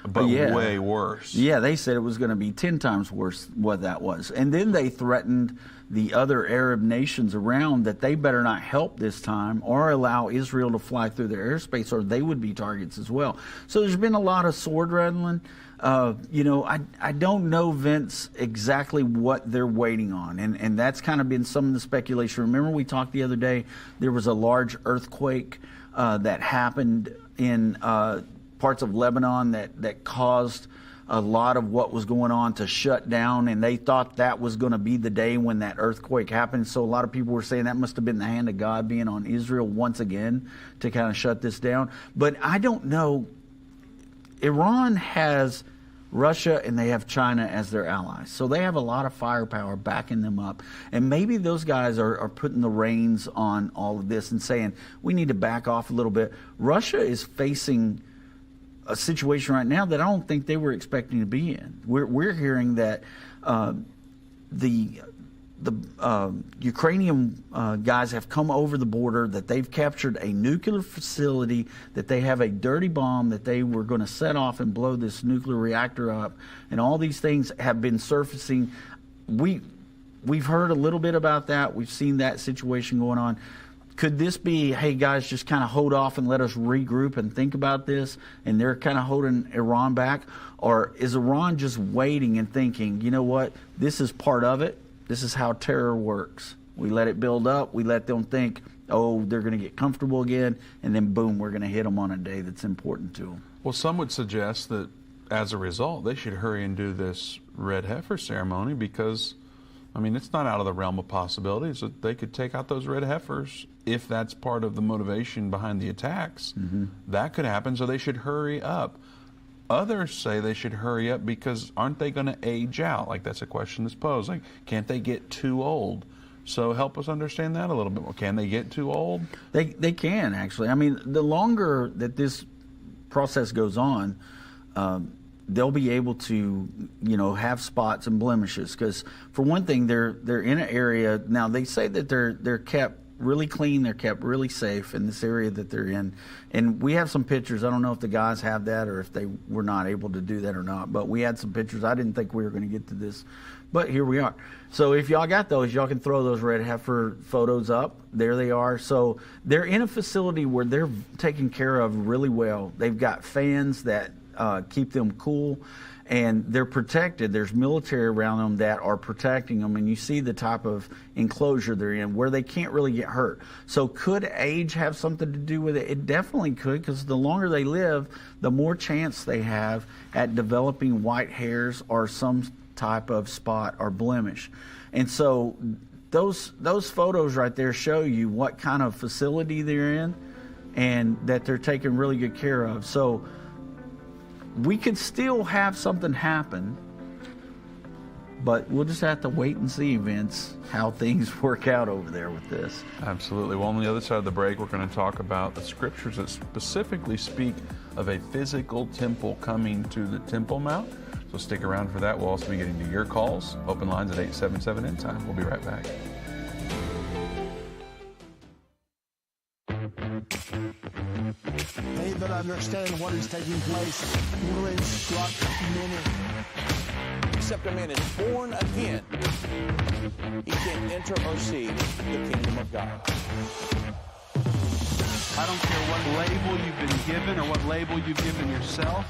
A: But way worse.
C: Yeah, they said it was going to be 10 times worse what that was. And then they threatened the other Arab nations around that they better not help this time or allow Israel to fly through their airspace, or they would be targets as well. So there's been a lot of sword rattling. I don't know, Vince, exactly what they're waiting on. And that's kind of been some of the speculation. Remember we talked the other day, there was a large earthquake that happened in parts of Lebanon that caused a lot of what was going on to shut down, and they thought that was going to be the day when that earthquake happened. So a lot of people were saying that must have been the hand of God being on Israel once again to kind of shut this down. But I don't know. Iran has Russia and they have China as their allies. So they have a lot of firepower backing them up. And maybe those guys are putting the reins on all of this and saying, we need to back off a little bit. Russia is facing a situation right now that I don't think they were expecting to be in. We're hearing that the Ukrainian guys have come over the border, that they've captured a nuclear facility, that they have a dirty bomb that they were going to set off and blow this nuclear reactor up, and all these things have been surfacing. We've heard a little bit about that. We've seen that situation going on. Could this be, hey, guys, just kind of hold off and let us regroup and think about this, and they're kind of holding Iran back? Or is Iran just waiting and thinking, you know what, this is part of it? This is how terror works. We let it build up. We let them think, oh, they're going to get comfortable again, and then, boom, we're going to hit them on a day that's important to them.
A: Well, some would suggest that as a result, they should hurry and do this red heifer ceremony because, I mean, it's not out of the realm of possibilities that they could take out those red heifers if that's part of the motivation behind the attacks. Mm-hmm. That could happen, so they should hurry up. Others say they should hurry up because aren't they going to age out? Like, that's a question that's posed. Like, can't they get too old? So help us understand that a little bit more. Can they get too old?
C: They can, actually. I mean, the longer that this process goes on, they'll be able to, have spots and blemishes. Because for one thing, they're in an area now. They say that they're kept really clean. They're kept really safe in this area that they're in. And we have some pictures. I don't know if the guys have that or if they were not able to do that or not. But we had some pictures. I didn't think we were going to get to this, but here we are. So if y'all got those, y'all can throw those red heifer photos up. There they are. So they're in a facility where they're taken care of really well. They've got fans that keep them cool, and they're protected. There's military around them that are protecting them, and you see the type of enclosure they're in where they can't really get hurt. So could age have something to do with it? It definitely could, because the longer they live, the more chance they have at developing white hairs or some type of spot or blemish. And so those photos right there show you what kind of facility they're in and that they're taken really good care of. So we could still have something happen, but we'll just have to wait and see, Vince, how things work out over there with this.
A: Absolutely. Well, on the other side of the break, we're going to talk about the scriptures that specifically speak of a physical temple coming to the Temple Mount. So stick around for that. We'll also be getting to your calls. Open lines at 877 Endtime. We'll be right back.
H: They that understand what is taking place will instruct many.
E: Except a man is born again, he can't enter or see the kingdom of God.
I: I don't care what label you've been given or what label you've given yourself.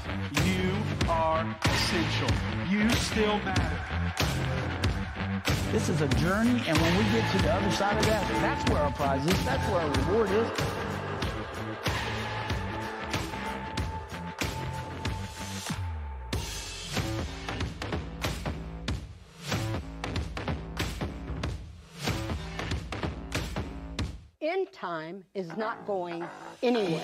I: You are essential. You still matter.
C: This is a journey, and when we get to the other side of that, that's where our prize is. That's where our reward is.
J: Endtime is not going anywhere.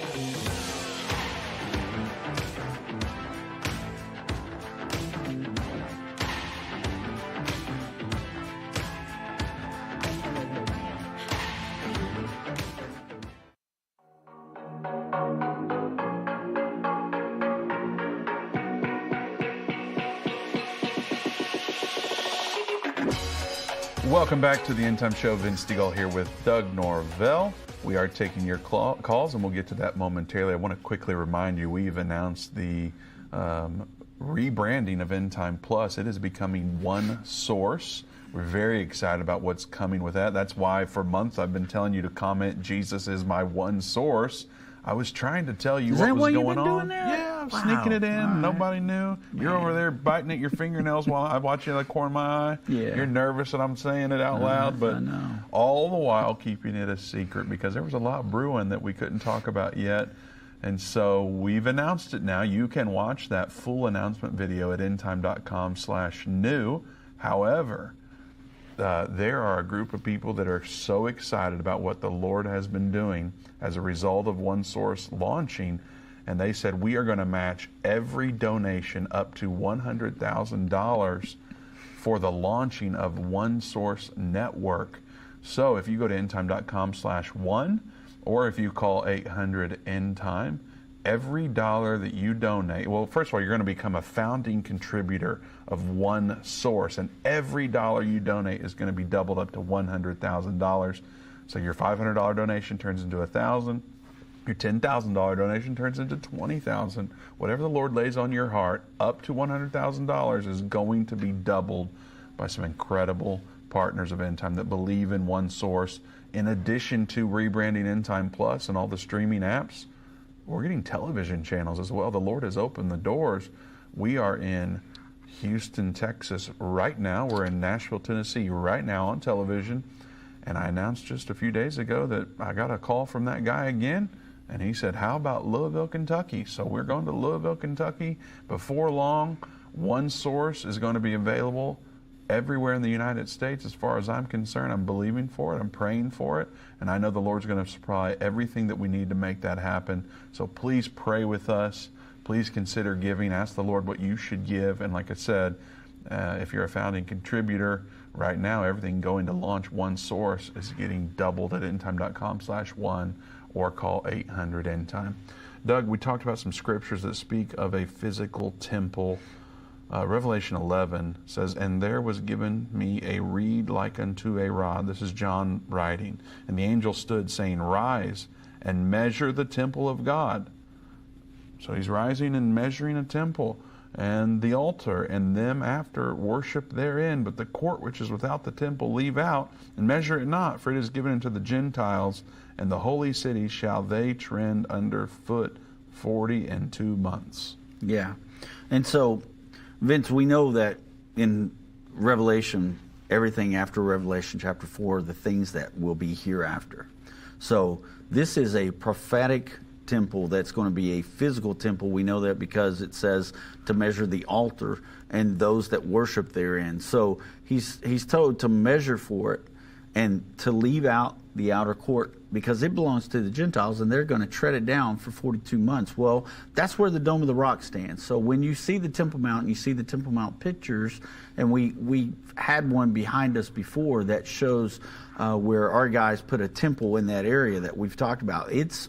A: Welcome back to the Endtime Show. Vince Stegall here with Doug Norvell. We are taking your calls, and we'll get to that momentarily. I want to quickly remind you, we've announced the rebranding of Endtime Plus. It is becoming one source. We're very excited about what's coming with that. That's why for months I've been telling you to comment, Jesus is my one source. I was trying to tell you what was going on. Yeah, I'm sneaking it in. Right. Nobody knew. You're over there biting at your fingernails while I watch you out of the corner of my eye. Yeah. You're nervous that I'm saying it out loud, but all the while keeping it a secret because there was a lot brewing that we couldn't talk about yet. And so we've announced it now. You can watch that full announcement video at endtime.com/new. However, there are a group of people that are so excited about what the Lord has been doing as a result of One Source launching, and they said we are going to match every donation up to $100,000 for the launching of One Source Network. So if you go to endtime.com/one, or if you call 800-END-TIME, every dollar that you donate, well, first of all, you're going to become a founding contributor of One Source, and every dollar you donate is going to be doubled up to $100,000. So your $500 donation turns into $1,000. Your $10,000 donation turns into $20,000. Whatever the Lord lays on your heart, up to $100,000 is going to be doubled by some incredible partners of Endtime that believe in One Source. In addition to rebranding Endtime Plus and all the streaming apps, we're getting television channels as well. The Lord has opened the doors. We are in Houston, Texas right now. We're in Nashville, Tennessee right now on television. And I announced just a few days ago that I got a call from that guy again. And he said, how about Louisville, Kentucky? So we're going to Louisville, Kentucky. Before long, One Source is going to be available everywhere in the United States. As far as I'm concerned, I'm believing for it. I'm praying for it. And I know the Lord's going to supply everything that we need to make that happen. So please pray with us. Please consider giving. Ask the Lord what you should give. And like I said, if you're a founding contributor, right now everything going to launch One Source is getting doubled at endtime.com/one or call 800-END-TIME. Doug, we talked about some scriptures that speak of a physical temple. Revelation 11 says, and there was given me a reed like unto a rod. This is John writing. And the angel stood saying, rise and measure the temple of God. So he's rising and measuring a temple and the altar, and them after worship therein. But the court which is without the temple leave out, and measure it not, for it is given unto the Gentiles, and the holy city shall they trend under foot 42 months.
C: Yeah. And so, Vince, we know that in Revelation, everything after Revelation chapter 4, the things that will be hereafter. So this is a prophetic temple that's going to be a physical temple. We know that because it says to measure the altar and those that worship therein. So he's told to measure for it and to leave out the outer court because it belongs to the Gentiles and they're going to tread it down for 42 months. Well, that's where the Dome of the Rock stands. So when you see the Temple Mount, you see the Temple Mount pictures, and we had one behind us before that shows where our guys put a temple in that area that we've talked about. It's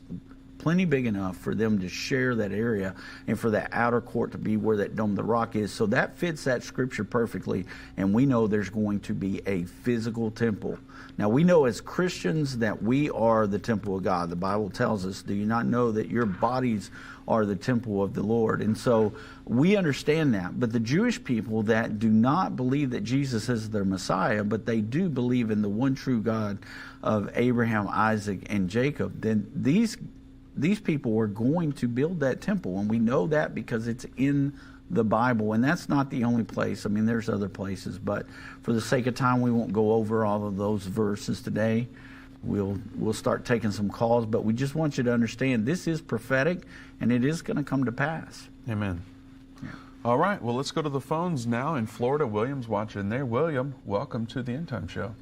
C: plenty big enough for them to share that area and for that outer court to be where that Dome of the Rock is. So that fits that scripture perfectly, and we know there's going to be a physical temple. Now, we know as Christians that we are the temple of God. The Bible tells us, do you not know that your bodies are the temple of the Lord? And so we understand that. But the Jewish people that do not believe that Jesus is their Messiah, but they do believe in the one true God of Abraham, Isaac, and Jacob, then these people are going to build that temple, and we know that because it's in the Bible, and that's not the only place. I mean, there's other places, but for the sake of time, we won't go over all of those verses today. We'll start taking some calls, but we just want you to understand this is prophetic, and it is going to come to pass.
A: Amen. Yeah. All right, well, let's go to the phones now in Florida. William's watching there. William, welcome to the End Time Show.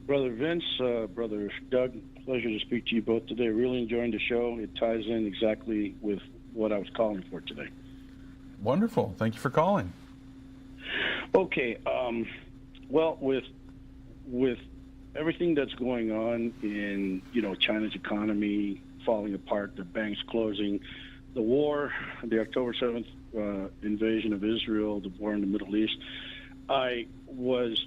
K: Brother Vince, Brother Doug, pleasure to speak to you both today. Really enjoying the show. It ties in exactly with what I was calling for today.
A: Wonderful. Thank you for calling.
K: Okay. Well, with everything that's going on in, China's economy falling apart, the banks closing, the war, the October 7th invasion of Israel, the war in the Middle East, I was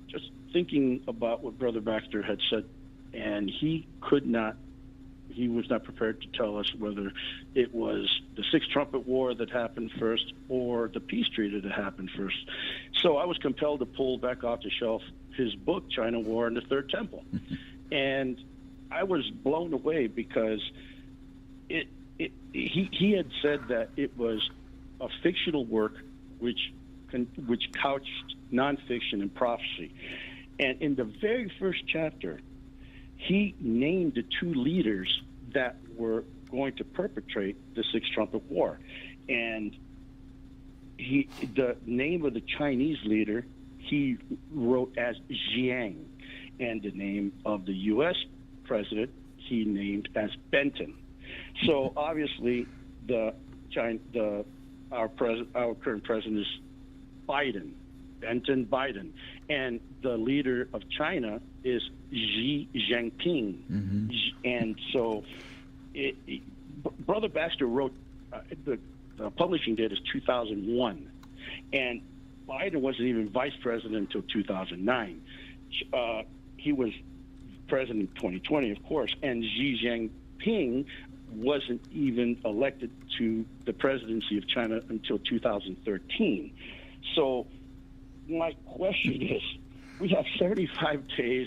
K: just thinking about what Brother Baxter had said, and he could not he was not prepared to tell us whether it was the Sixth Trumpet War that happened first or the peace treaty that happened first. So I was compelled to pull back off the shelf his book, China War and the Third Temple. And I was blown away because he had said that it was a fictional work which couched nonfiction and prophecy. And in the very first chapter, he named the two leaders that were going to perpetrate the Sixth Trumpet War. And the name of the Chinese leader, he wrote as Jiang. And the name of the U.S. president, he named as Benton. So obviously, our current president is Biden, Benton Biden, and the leader of China is Xi Jinping. Mm-hmm. And so, Brother Baxter wrote the publishing date is 2001, and Biden wasn't even vice president until 2009. He was president in 2020, of course, and Xi Jinping wasn't even elected to the presidency of China until 2013. So my question is, we have 75 days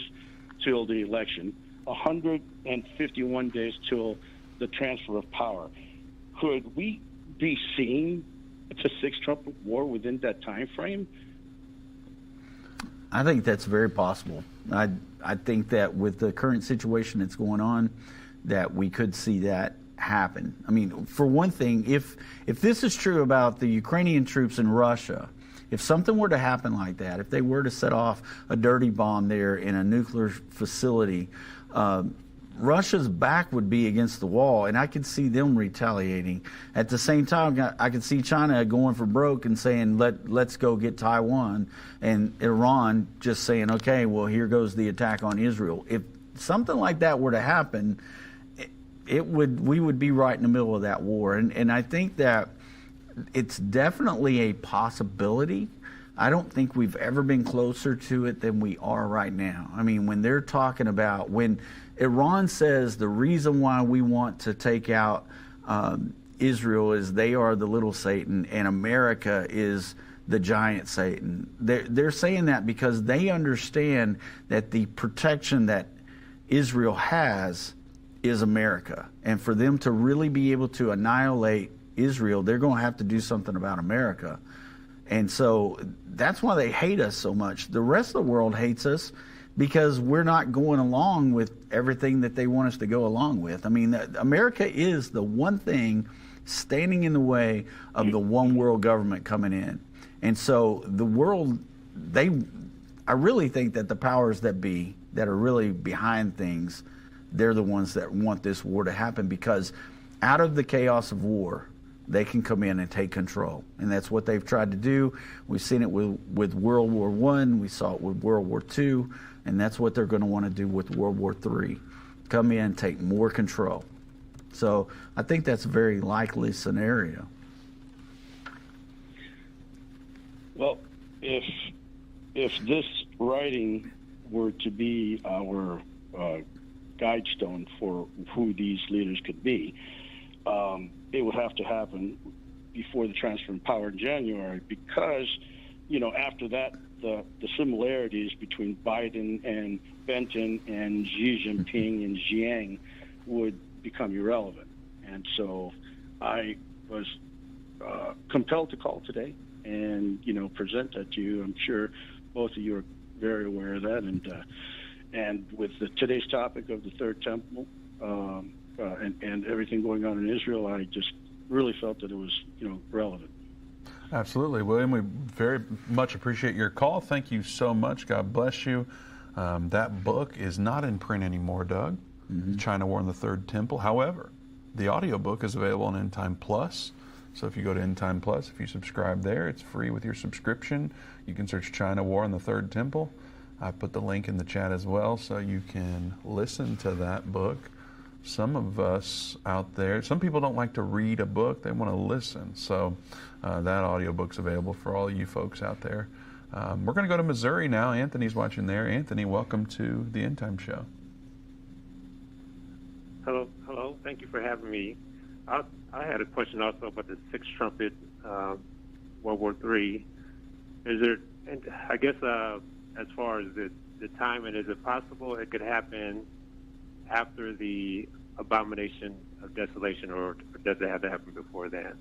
K: till the election, 151 days till the transfer of power. Could we be seeing the Sixth Trumpet War within that time frame?
C: I think that's very possible. I think that with the current situation that's going on, that we could see that happen. I mean, for one thing, if this is true about the Ukrainian troops in Russia, if something were to happen like that, if they were to set off a dirty bomb there in a nuclear facility, Russia's back would be against the wall, and I could see them retaliating. At the same time, I could see China going for broke and saying, let's go get Taiwan, and Iran just saying, okay, well, here goes the attack on Israel. If something like that were to happen, we would be right in the middle of that war. And I think that it's definitely a possibility. I don't think we've ever been closer to it than we are right now. I mean, when they're talking about, when Iran says the reason why we want to take out Israel is they are the little Satan and America is the giant Satan. They're saying that because they understand that the protection that Israel has is America. And for them to really be able to annihilate Israel, they're going to have to do something about America. And so that's why they hate us so much. The rest of the world hates us because we're not going along with everything that they want us to go along with. I mean, America is the one thing standing in the way of the one world government coming in. And so the world, I really think that the powers that be, that are really behind things, they're the ones that want this war to happen, because out of the chaos of war, they can come in and take control. And that's what they've tried to do. We've seen it with World War I. We saw it with World War II. And that's what they're going to want to do with World War III. Come in, take more control. So I think that's a very likely scenario.
K: Well, if this writing were to be our guide stone for who these leaders could be, it would have to happen before the transfer of power in January, because, after that, the similarities between Biden and Benton and Xi Jinping and Jiang would become irrelevant. And so I was compelled to call today and, present that to you. I'm sure both of you are very aware of that. And with today's topic of the Third Temple, and everything going on in Israel, I just really felt that it was, relevant.
A: Absolutely, William. We very much appreciate your call. Thank you so much. God bless you. That book is not in print anymore, Doug. Mm-hmm. China War and the Third Temple. However, the audiobook is available on Endtime Plus. So if you go to Endtime Plus, if you subscribe there, it's free with your subscription. You can search China War and the Third Temple. I put the link in the chat as well, so you can listen to that book. Some of us out there, some people don't like to read a book, they want to listen. So that audiobook's available for all you folks out there. We're going to go to Missouri now. Anthony's watching there. Anthony, welcome to the Endtime Show.
L: Hello, thank you for having me. I had a question also about the Sixth Trumpet, World War III. Is there, and I guess as far as the timing, is it possible it could happen after the abomination of desolation, or does it have to happen before that?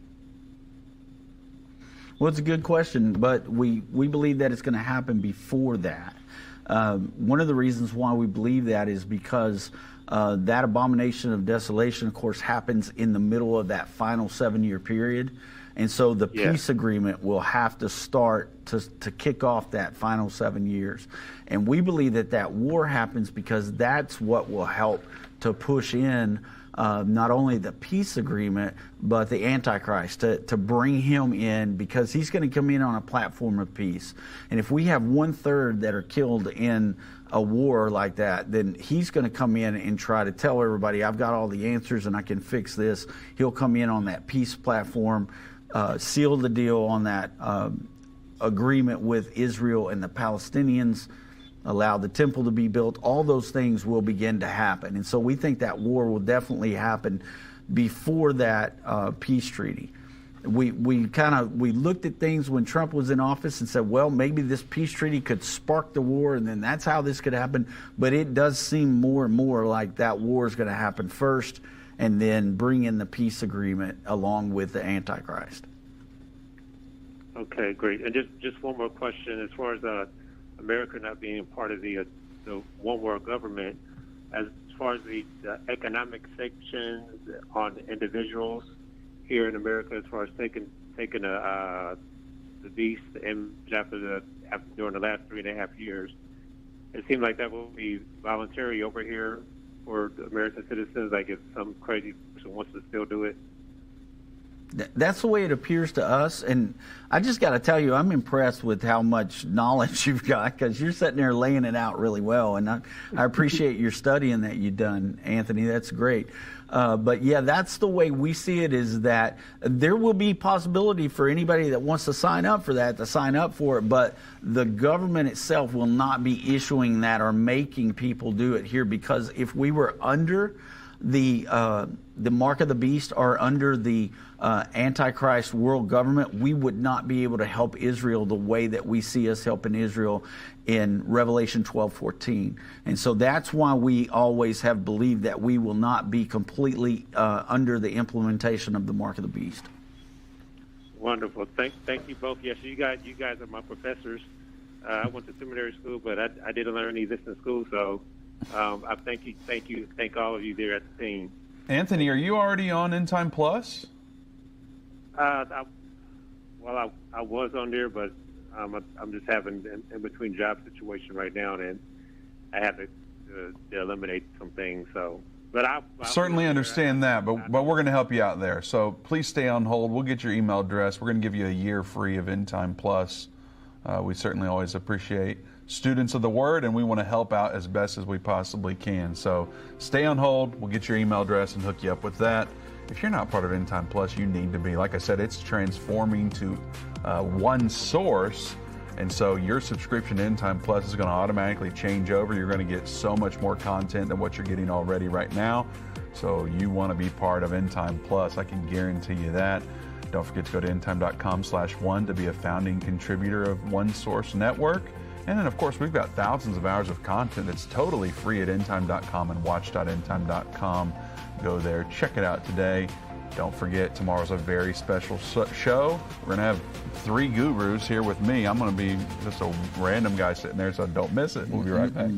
C: Well, it's a good question, but we believe that it's going to happen before that. One of the reasons why we believe that is because that abomination of desolation, of course, happens in the middle of that final 7-year period. And so the peace agreement will have to start to kick off that final 7 years. And we believe that that war happens because that's what will help to push in not only the peace agreement, but the Antichrist, to bring him in, because he's going to come in on a platform of peace. And if we have 1/3 that are killed in a war like that, then he's going to come in and try to tell everybody, I've got all the answers and I can fix this. He'll come in on that peace platform, seal the deal on that agreement with Israel and the Palestinians, allow the temple to be built. All those things will begin to happen. And so we think that war will definitely happen before that peace treaty. We looked at things when Trump was in office and said, well, maybe this peace treaty could spark the war, and then that's how this could happen. But it does seem more and more like that war is going to happen first, and then bring in the peace agreement along with the Antichrist.
L: Okay, great. And just one more question. As far as America not being part of the one world government, as far as the economic sanctions on individuals here in America, as far as taking the beast, the image after during the last 3.5 years, it seemed like that will be voluntary over here for the American citizens. Like if some crazy person wants to still do it.
C: That's the way it appears to us, and I just got to tell you, I'm impressed with how much knowledge you've got, because you're sitting there laying it out really well, and I appreciate your studying that you've done, Anthony. That's great. But yeah, that's the way we see it, is that there will be possibility for anybody that wants to sign up for that to sign up for it, but the government itself will not be issuing that or making people do it here, because if we were under the mark of the beast or under the Antichrist world government, we would not be able to help Israel the way that we see us helping Israel in Revelation 12:14. And so that's why we always have believed that we will not be completely under the implementation of the mark of the beast.
L: Wonderful. Thank you both. Yes, you guys are my professors. I went to seminary school, but I didn't learn any of this in school, so I thank all of you there at the team.
A: Anthony, are you already on Endtime Plus?
L: I was on there, but I'm just having in between job situation right now, and I have to eliminate some things. So, but I
A: certainly understand that. But we're going to help you out there. So please stay on hold. We'll get your email address. We're going to give you a year free of Endtime Plus. We certainly always appreciate students of the Word, and we want to help out as best as we possibly can. So stay on hold. We'll get your email address and hook you up with that. If you're not part of Endtime Plus, you need to be. Like I said, it's transforming to one source, and so your subscription to Endtime Plus is going to automatically change over. You're going to get so much more content than what you're getting already right now. So you want to be part of Endtime Plus. I can guarantee you that. Don't forget to go to endtime.com/one to be a founding contributor of One Source Network. And then, of course, we've got thousands of hours of content that's totally free at endtime.com and watch.endtime.com. Go there, check it out today. Don't forget, tomorrow's a very special show. We're going to have 3 gurus here with me. I'm going to be just a random guy sitting there, so don't miss it. We'll be right back.